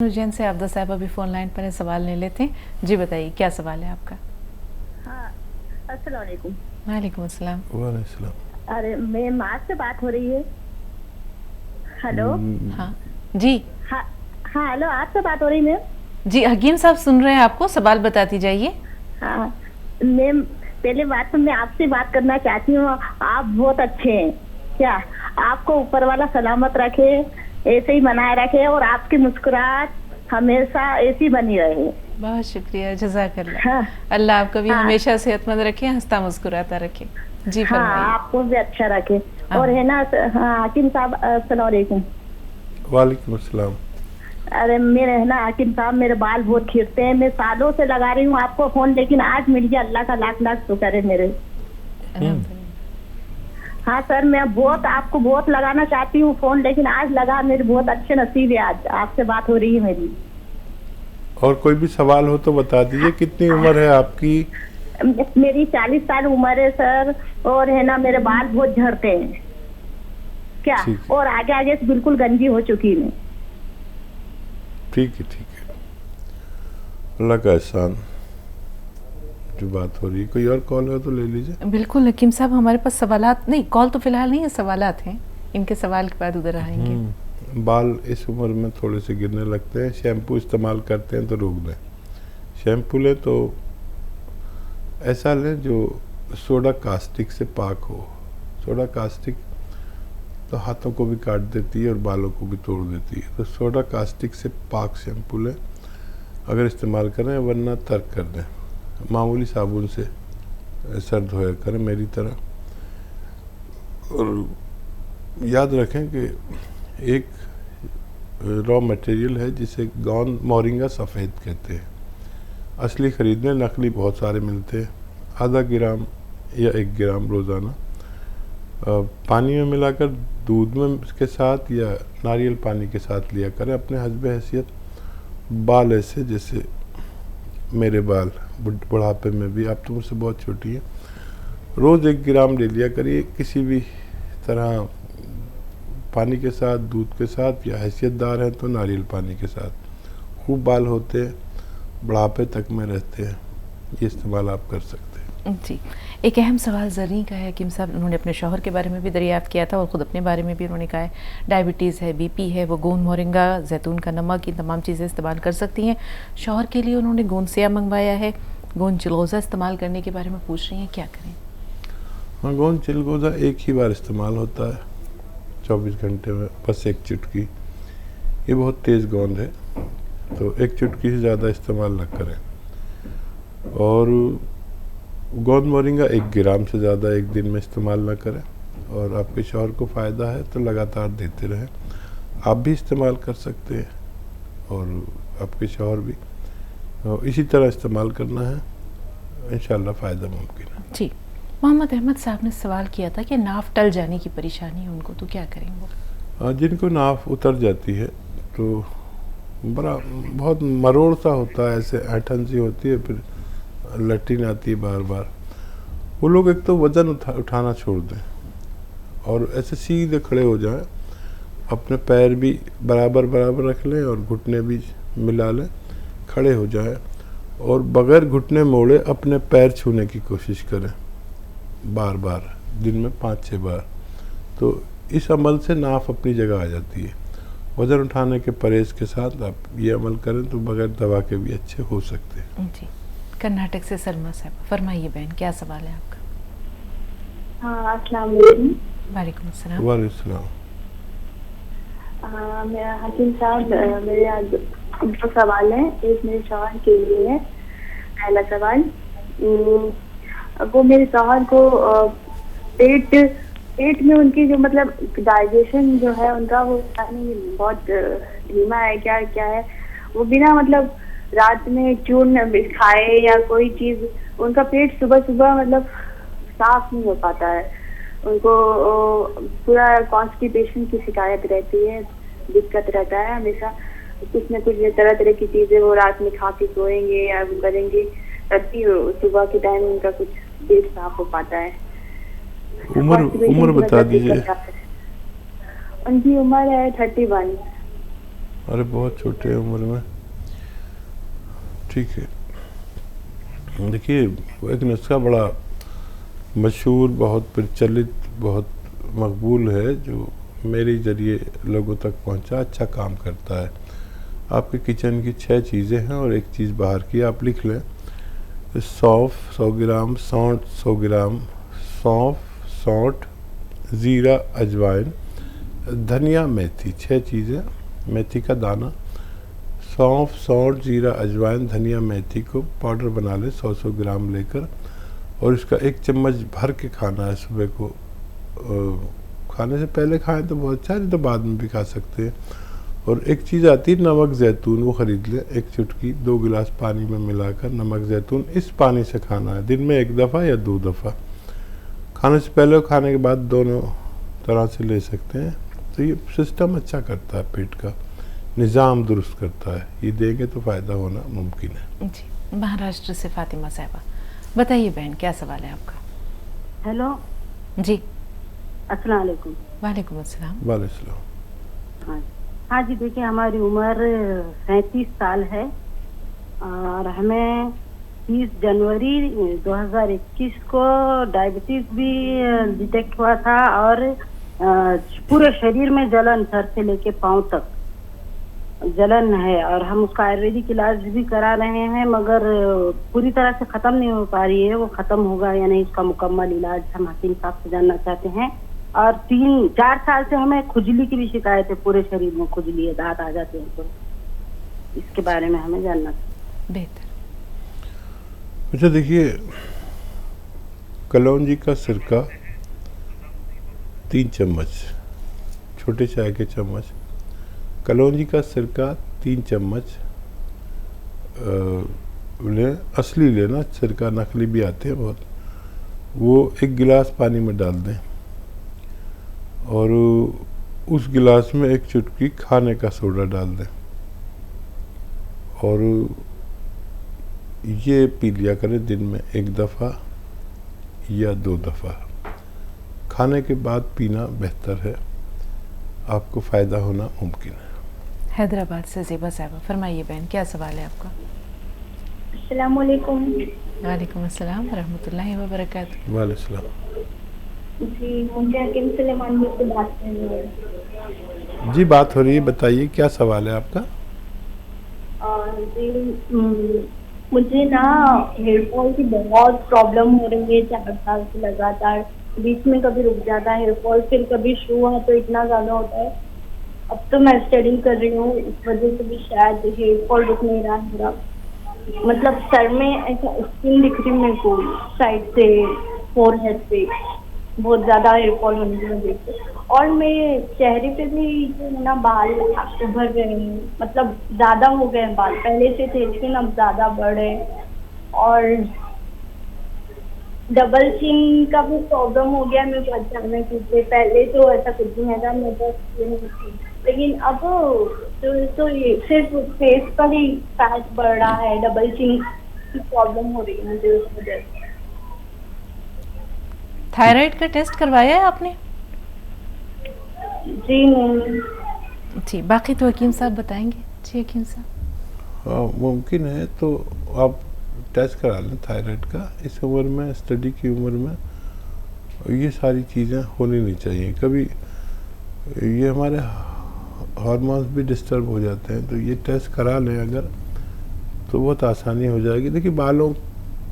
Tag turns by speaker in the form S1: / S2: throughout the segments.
S1: उज्जैन से आबदा साहब अभी फोन लाइन पर सवाल ले लेते हैं। जी बताइए क्या सवाल है आपका।
S2: हाँ, अस्सलाम वालेकुम।
S1: वालेकुम अस्सलाम।
S3: वालेकुम।
S2: अरे मैम आपसे बात हो रही है। हेलो।
S1: हाँ जी।
S2: हाँ हाँ, हेलो, आपसे बात हो रही है मैम।
S1: जी हकीम साहब सुन रहे हैं आपको, सवाल बताती जाइए।
S2: हाँ मैम, पहले बात तो मैं आपसे बात करना चाहती हूँ। आप बहुत अच्छे हैं। क्या आपको ऊपर वाला सलामत रखे, ऐसे ही बनाए रखे और आपकी मुस्कुराहट हमेशा ऐसी बनी रहे।
S1: बहुत शुक्रिया, जज़ाकल्लाह।
S2: हाँ
S1: अल्लाह आपको भी
S2: हाँ
S1: हमेशा सेहतमंद रखे, हंसता मुस्कुराता रखे। जी
S2: हाँ,
S1: फरमाइए।
S2: आपको भी अच्छा रखे। और है ना, हाँ हकीम साहब, अस्सलाम वालेकुम।
S3: वालेकुम अस्सलाम।
S2: अरे मेरे है ना हाकिम साहब, मेरे बाल बहुत खिरते हैं। मैं सालों से लगा रही हूँ आपको फोन, लेकिन आज मिल गया। अल्लाह का लाख लाख शुक्र है मेरे। हाँ सर, मैं बहुत आपको बहुत लगाना चाहती हूँ फोन, लेकिन आज लगा। मेरे बहुत अच्छे नसीब है, आज आपसे बात हो रही है मेरी।
S3: और कोई भी सवाल हो तो बता दीजिए। कितनी उम्र है आपकी?
S2: मेरी 40 साल उम्र है सर। और है ना, मेरे बाल बहुत झड़ते हैं। क्या
S3: ठीक है,
S2: और आगे आगे से बिल्कुल गंजी हो चुकी है।
S3: ठीक है, ठीक है। अल्लाह का एहसान। जो बात हो रही है, कोई और कॉल है तो ले लीजिए।
S1: बिल्कुल हकीम साहब, हमारे पास सवालात नहीं, कॉल तो फिलहाल नहीं है, सवालात हैं। इनके सवाल के बाद उधर आएंगे।
S3: बाल इस उम्र में थोड़े से गिरने लगते हैं। शैम्पू इस्तेमाल करते हैं तो रोक दें। शैम्पू लें तो ऐसा लें जो सोडा कास्टिक से पाक हो। सोडा कास्टिक तो हाथों को भी काट देती है और बालों को भी तोड़ देती है। तो सोडा कास्टिक से पाक शैम्पू लें अगर इस्तेमाल करें, वरना तर्क कर दें। मामूली साबुन से सर धोया करें मेरी तरह। और याद रखें कि एक रॉ मटेरियल है जिसे गौन मोरिंगा सफ़ेद कहते हैं। असली ख़रीदने, नकली बहुत सारे मिलते हैं। आधा ग्राम या 1 ग्राम रोज़ाना पानी में मिलाकर दूध में के साथ या नारियल पानी के साथ लिया करें। अपने हस्बे हैसियत बाल ऐसे जैसे मेरे बाल बुढ़ापे में भी, आप तो मुझसे बहुत छोटी हैं, रोज़ 1 ग्राम ले लिया करिए। किसी भी तरह पानी के साथ, दूध के साथ, या हैसियतदार हैं तो नारियल पानी के साथ। खूब बाल होते हैं, बुढ़ापे तक में रहते हैं। ये इस्तेमाल आप कर सकते हैं।
S1: जी, एक अहम सवाल ज़रीन का है हकीम साहब। उन्होंने अपने शौहर के बारे में भी दरियाफ़्त किया था और ख़ुद अपने बारे में भी उन्होंने कहा है डायबिटीज़ है, बीपी है, वो गोंद मोरिंगा, जैतून का नमक, इन तमाम चीज़ें इस्तेमाल कर सकती हैं। शौहर के लिए उन्होंने गोंद सेया मंगवाया है, गोंद चिलगोज़ा इस्तेमाल करने के बारे में पूछ रही हैं, क्या करें?
S3: हाँ, गोंद चिलगोज़ा एक ही बार इस्तेमाल होता है 24 घंटे में, बस 1 चुटकी। ये बहुत तेज़ गोंद है तो 1 चुटकी से ज़्यादा इस्तेमाल न करें। और गोंद मोरिंगा 1 ग्राम से ज़्यादा एक दिन में इस्तेमाल न करें। और आपके शौहर को फ़ायदा है तो लगातार देते रहें। आप भी इस्तेमाल कर सकते हैं और आपके शौहर भी। तो इसी तरह इस्तेमाल करना है, इंशाल्लाह फ़ायदा मुमकिन है।
S1: जी, मोहम्मद अहमद साहब ने सवाल किया था कि नाफ टल जाने की परेशानी है उनको, तो क्या करें वो?
S3: जिनको नाफ उतर जाती है तो बड़ा बहुत मरोड़ सा होता है, ऐसे ऐंठन सी होती है, फिर लैट्रिन आती है बार बार। वो लोग एक तो वज़न उठाना छोड़ दें और ऐसे सीधे खड़े हो जाएं। अपने पैर भी बराबर बराबर रख लें और घुटने भी मिला लें, खड़े हो जाएं और बग़ैर घुटने मोड़े अपने पैर छूने की कोशिश करें बार बार, दिन में 5-6 बार। तो इस अमल से नाफ अपनी जगह आ जाती है। वज़न उठाने के परहेज़ के साथ आप ये अमल करें तो बग़ैर दवा के भी अच्छे हो सकते हैं।
S1: जी, कर्नाटक से सलमा साहब, फरमाइए बहन, क्या सवाल है आपका?
S4: हाँ, अस्सलाम वालेकुम।
S1: वालेकुम अस्सलाम।
S3: वालेकुम।
S4: मेरा हकीम साहब, मेरे आज 2 सवाल हैं। एक मेरे शौहर के लिए है। पहला सवाल, वो मेरे शौहर को पेट में उनकी जो मतलब डाइजेशन जो है उनका, वो बहुत धीमा है। क्या क्या है वो, बिना मतलब रात में चूर्ण खाए या कोई चीज़, उनका पेट सुबह सुबह मतलब साफ नहीं हो पाता है। उनको पूरा कॉन्स्टिपेशन की शिकायत रहती है, दिक्कत रहता है हमेशा। कुछ न कुछ तरह तरह की चीज़ें वो रात में खा के सोएंगे या वो करेंगे, तभी सुबह के टाइम उनका कुछ पेट साफ हो पाता है।
S3: उम्र बता दीजिए।
S4: उनकी उम्र है 31।
S3: अरे बहुत छोटे उम्र में, ठीक है। देखिए वो एक नुस्खा बड़ा मशहूर, बहुत प्रचलित, बहुत मकबूल है, जो मेरे ज़रिए लोगों तक पहुंचा, अच्छा काम करता है। आपके किचन की 6 चीज़ें हैं और एक चीज़ बाहर की, आप लिख लें। सौंफ 100 ग्राम, सौंठ 100 ग्राम, सौंठ, ज़ीरा, अजवाइन, धनिया, मेथी, 6 चीज़ें। मेथी का दाना, सौंफ, सौंठ, ज़ीरा, अजवाइन, धनिया, मेथी को पाउडर बना लें 100 ग्राम लेकर, और इसका 1 चम्मच भर के खाना है सुबह को। खाने से पहले खाएं तो बहुत अच्छा है, नहीं तो बाद में भी खा सकते हैं। और एक चीज़ आती है नमक ज़ैतून, वो ख़रीद लें, 1 चुटकी 2 गिलास पानी में मिलाकर नमक ज़ैतून, इस पानी से खाना है दिन में 1 दफ़ा या 2 दफ़ा। खाने से पहले और खाने के बाद दोनों तरह से ले सकते हैं। तो ये सिस्टम अच्छा करता है, पेट का निज़ाम दुरुस्त करता है। ये देंगे तो फ़ायदा होना मुमकिन है।
S1: जी, महाराष्ट्र से फातिमा साहिबा, बताइए बहन, क्या सवाल है आपका?
S5: हेलो
S1: जी,
S5: अस्सलाम वालेकुम।
S1: वालेकुम अस्सलाम।
S3: वालेकुम।
S5: हाँ हाँ जी, देखिए हमारी उम्र 37 साल है और हमें 30 जनवरी 2021 को डायबिटीज भी डिटेक्ट हुआ था और पूरे शरीर में जलन, सर से लेके पांव तक जलन है, और हम उसका आयुर्वेदिक इलाज भी करा रहे हैं, मगर पूरी तरह से खत्म नहीं हो पा रही है। वो खत्म होगा या नहीं, इसका मुकम्मल इलाज हम हकीम साहब से जानना चाहते हैं। और 3-4 साल से हमें खुजली की भी शिकायत है, पूरे शरीर में खुजली है, दांत आ जाते हैं, तो इसके बारे में हमें जानना चाहिए।
S1: बेहतर।
S3: अच्छा देखिए, कलौंजी का सिरका 3 चम्मच, छोटे चाय के चम्मच, कलौंजी का सिरका 3 चम्मच लें, असली लेना, सिरका नकली भी आते हैं बहुत। वो 1 गिलास पानी में डाल दें और उस गिलास में 1 चुटकी खाने का सोडा डाल दें और ये पी लिया करें दिन में 1 दफ़ा या 2 दफ़ा। खाने के बाद पीना बेहतर है, आपको फ़ायदा होना मुमकिन है।
S1: हैदराबाद से ज़ेबा साहिबा, फरमाइए बहन, क्या सवाल है आपका?
S2: अस्सलाम वालेकुम।
S1: वालेकुम अस्सलाम रहमतुल्लाहि व बरकातहू।
S3: वालेकुम।
S2: जी, मुझे हकीम सुलेमान जी से बात करनी है।
S3: जी बात हो रही है, बताइए क्या सवाल है आपका?
S2: जी, मुझे ना हेयर फॉल की बहुत प्रॉब्लम हो रही है 4 साल से लगातार। बीच में कभी रुक जाता है हेयर फॉल, फिर कभी शुरू हुआ तो इतना ज़्यादा होता है। अब तो मैं स्टडी कर रही हूँ, इस वजह से भी शायद हेयर फॉल रुक नहीं रहा है मेरा। मतलब सर में ऐसा स्किन दिख रही मेरे को, साइड से, फोरहेड पे बहुत ज़्यादा हेयर फॉल होने की वजह से। और मेरे चेहरे पे भी जो है ना बाल उभर रहे हैं, मतलब ज़्यादा हो गए हैं बाल, पहले से थे लेकिन अब ज़्यादा बढ़े। और डबल चिन का भी प्रॉब्लम हो गया मेरे को अचानक से। पहले तो ऐसा कुछ नहीं था, मैं बस, लेकिन अब तो ये सिर्फ फेस पर ही फैट बढ़ रहा है, डबल चिन की प्रॉब्लम हो रही है मुझे उस वजह से।
S1: थायराइड का टेस्ट करवाया है आपने?
S2: जी नहीं।
S1: जी, बाकी तो हकीम साहब बताएंगे। जी हकीम साहब।
S3: हाँ मुमकिन है तो आप टेस्ट करा लें थायराइड का। इस उम्र में, स्टडी की उम्र में ये सारी चीज़ें होनी नहीं चाहिए। कभी ये हमारे हार्मोन्स भी डिस्टर्ब हो जाते हैं, तो ये टेस्ट करा लें अगर, तो बहुत आसानी हो जाएगी। देखिए बालों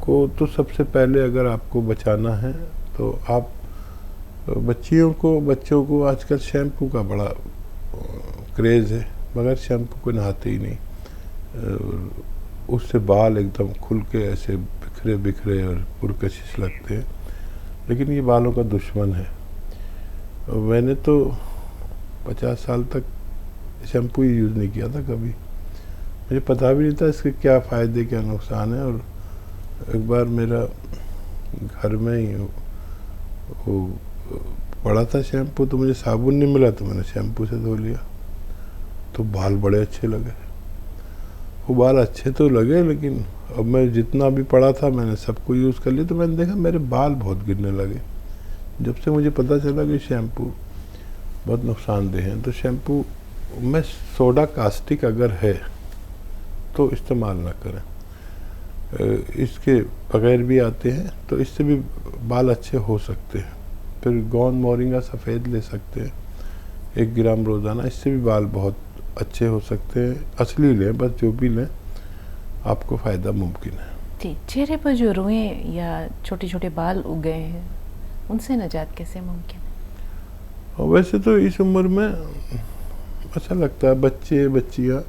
S3: को तो सबसे पहले अगर आपको बचाना है तो आप बच्चों को आजकल शैम्पू का बड़ा क्रेज़ है, मगर शैम्पू को नहाते ही नहीं, उससे बाल एकदम खुल के ऐसे बिखरे बिखरे और पुरकशिश लगते हैं, लेकिन ये बालों का दुश्मन है। मैंने तो 50 साल तक शैम्पू ही यूज़ नहीं किया था कभी, मुझे पता भी नहीं था इसके क्या फ़ायदे क्या नुकसान है। और एक बार मेरा घर में ही वो पड़ा था शैम्पू, तो मुझे साबुन नहीं मिला तो मैंने शैम्पू से धो लिया, तो बाल बड़े अच्छे लगे। वो बाल अच्छे तो लगे, लेकिन अब मैं जितना भी पड़ा था मैंने सबको यूज़ कर लिया, तो मैंने देखा मेरे बाल बहुत गिरने लगे। जब से मुझे पता चला कि शैम्पू बहुत नुकसानदेह हैं, तो शैम्पू में सोडा कास्टिक अगर है तो इस्तेमाल ना करें। इसके बगैर भी आते हैं, तो इससे भी बाल अच्छे हो सकते हैं। फिर गोंद मोरिंगा सफ़ेद ले सकते हैं 1 ग्राम रोज़ाना, इससे भी बाल बहुत अच्छे हो सकते हैं। असली लें, बस जो भी लें आपको फ़ायदा मुमकिन है।
S1: जी, चेहरे पर जो रुएं या छोटे छोटे बाल उग गए हैं, उनसे निजात कैसे मुमकिन है?
S3: और वैसे तो इस उम्र में अच्छा लगता है, बच्चे बच्चियाँ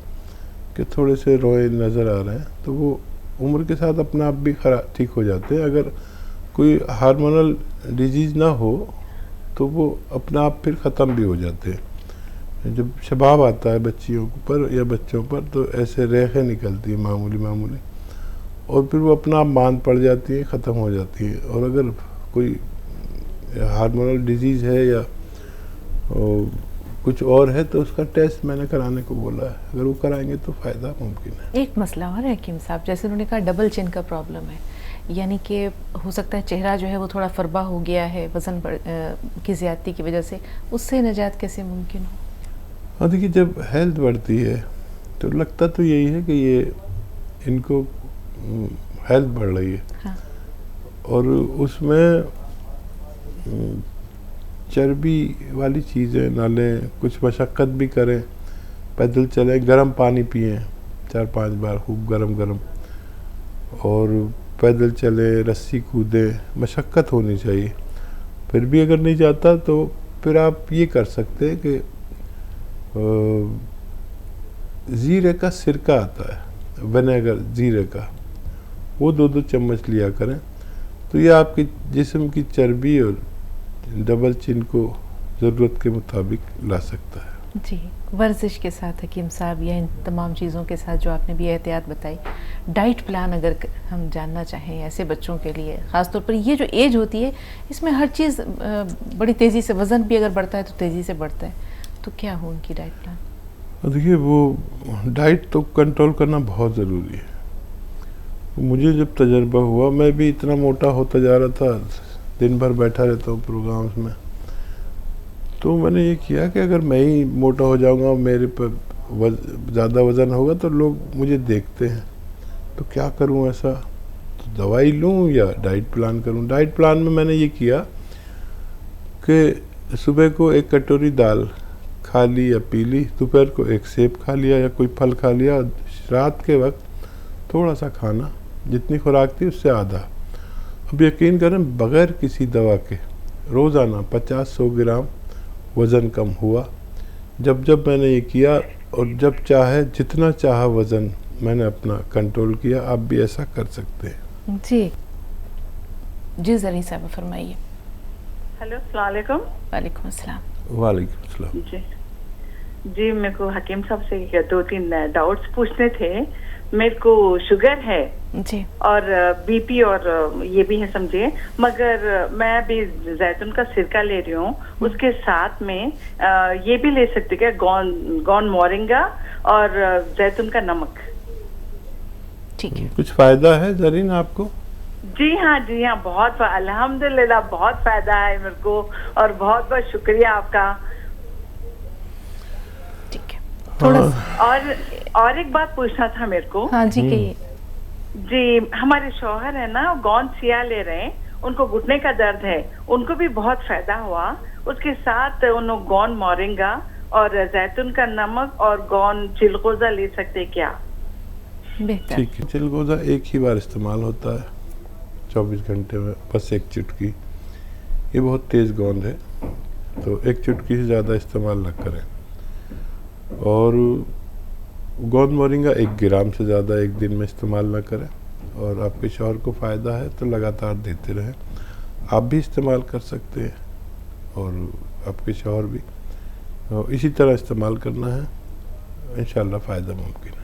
S3: के थोड़े से रोए नज़र आ रहे हैं, तो वो उम्र के साथ अपना आप भी खराब ठीक हो जाते हैं। अगर कोई हार्मोनल डिजीज़ ना हो तो वो अपना आप फिर ख़त्म भी हो जाते हैं। जब शबाब आता है बच्चियों पर या बच्चों पर, तो ऐसे रेखें निकलती हैं मामूली मामूली, और फिर वो अपना आप मांद पड़ जाती है, ख़त्म हो जाती है। और अगर कोई हार्मोनल डिजीज़ है या कुछ और है तो उसका टेस्ट मैंने कराने को बोला है, अगर वो कराएंगे तो फ़ायदा मुमकिन है।
S1: एक मसला और है हकीम साहब, जैसे उन्होंने कहा डबल चिन का प्रॉब्लम है, यानी कि हो सकता है चेहरा जो है वो थोड़ा फरबा हो गया है वज़न की ज़्यादती की वजह से, उससे निजात कैसे मुमकिन हो?
S3: हाँ देखिए, जब हेल्थ बढ़ती है तो लगता तो यही है कि ये इनको हेल्थ बढ़ रही है।
S1: हाँ।
S3: और उसमें चर्बी वाली चीज़ें ना लें, कुछ मशक्क़त भी करें, पैदल चलें, गर्म पानी पिएं 4-5 बार खूब गरम, और पैदल चलें, रस्सी कूदें, मशक्क़त होनी चाहिए। फिर भी अगर नहीं जाता तो फिर आप ये कर सकते हैं कि ज़ीरे का सिरका आता है, विनेगर ज़ीरे का, वो 2-2 चम्मच लिया करें, तो ये आपके जिस्म की चर्बी और डबल चिन को ज़रूरत के मुताबिक ला सकता है।
S1: जी, वर्जिश के साथ हकीम साहब या इन तमाम चीज़ों के साथ जो आपने भी एहतियात बताई, डाइट प्लान अगर हम जानना चाहें ऐसे बच्चों के लिए, ख़ास तौर पर ये जो एज होती है इसमें हर चीज़ बड़ी तेज़ी से, वज़न भी अगर बढ़ता है तो तेज़ी से बढ़ता है, तो क्या हो उनकी डाइट प्लान?
S3: देखिए, वो डाइट तो कंट्रोल करना बहुत ज़रूरी है। मुझे जब तजर्बा हुआ, मैं भी इतना मोटा होता जा रहा था, दिन भर बैठा रहता हूँ प्रोग्राम्स में, तो मैंने ये किया कि अगर मैं ही मोटा हो जाऊंगा, मेरे पर ज़्यादा वज़न होगा तो लोग मुझे देखते हैं, तो क्या करूं ऐसा, तो दवाई लूं या डाइट प्लान करूं। डाइट प्लान में मैंने ये किया कि सुबह को 1 कटोरी दाल खा ली या पी ली, दोपहर को 1 सेब खा लिया या कोई फल खा लिया, रात के वक्त थोड़ा सा खाना, जितनी खुराक थी उससे आधा। अब यकीन करें, बग़ैर किसी दवा के रोज़ाना 50-100 ग्राम वज़न कम हुआ। जब मैंने ये किया, और जब चाहे जितना चाहा वज़न मैंने अपना कंट्रोल किया। आप भी ऐसा कर सकते हैं।
S1: जी ज़री साहब फरमाइए।
S6: हेलो, अस्सलाम वालेकुम।
S1: वालेकुम अस्सलाम।
S3: वालेकुम अस्सलाम।
S6: जी, मेरे को हकीम साहब से 2-3 डाउट्स पूछने थे। मेरे को शुगर है
S1: जी,
S6: और बीपी और ये भी है समझिए, मगर मैं अभी जैतून का सिरका ले रही हूँ, उसके साथ में ये भी ले सकते क्या, गोंद मोरिंगा और जैतून का नमक?
S1: ठीक है।
S3: कुछ फ़ायदा है ज़रीन आपको?
S6: जी हाँ, बहुत अल्हम्दुलिल्लाह बहुत फायदा है मेरे को, और बहुत बहुत शुक्रिया आपका।
S1: ठीक है, थोड़ा
S6: और एक बात पूछना था मेरे को।
S1: हाँ जी, कहिए।
S6: जी, हमारे शौहर है ना, गोंद सिया ले रहे हैं, उनको घुटने का दर्द है, उनको भी बहुत फायदा हुआ। उसके साथ उन्होंने गोंद मोरिंगा और जैतून का नमक और गोंद चिलगोज़ा ले सकते क्या?
S1: बेहतर।
S3: ठीक है, चिलगोज़ा एक ही बार इस्तेमाल होता है 24 घंटे में, बस 1 चुटकी। ये बहुत तेज़ गोंद है, तो 1 चुटकी से ज़्यादा इस्तेमाल न करें। और गोंद मोरिंगा 1 ग्राम से ज़्यादा एक दिन में इस्तेमाल ना करें। और आपके शौहर को फ़ायदा है तो लगातार देते रहें। आप भी इस्तेमाल कर सकते हैं और आपके शौहर भी, इसी तरह इस्तेमाल करना है, इंशाल्लाह फ़ायदा मुमकिन है।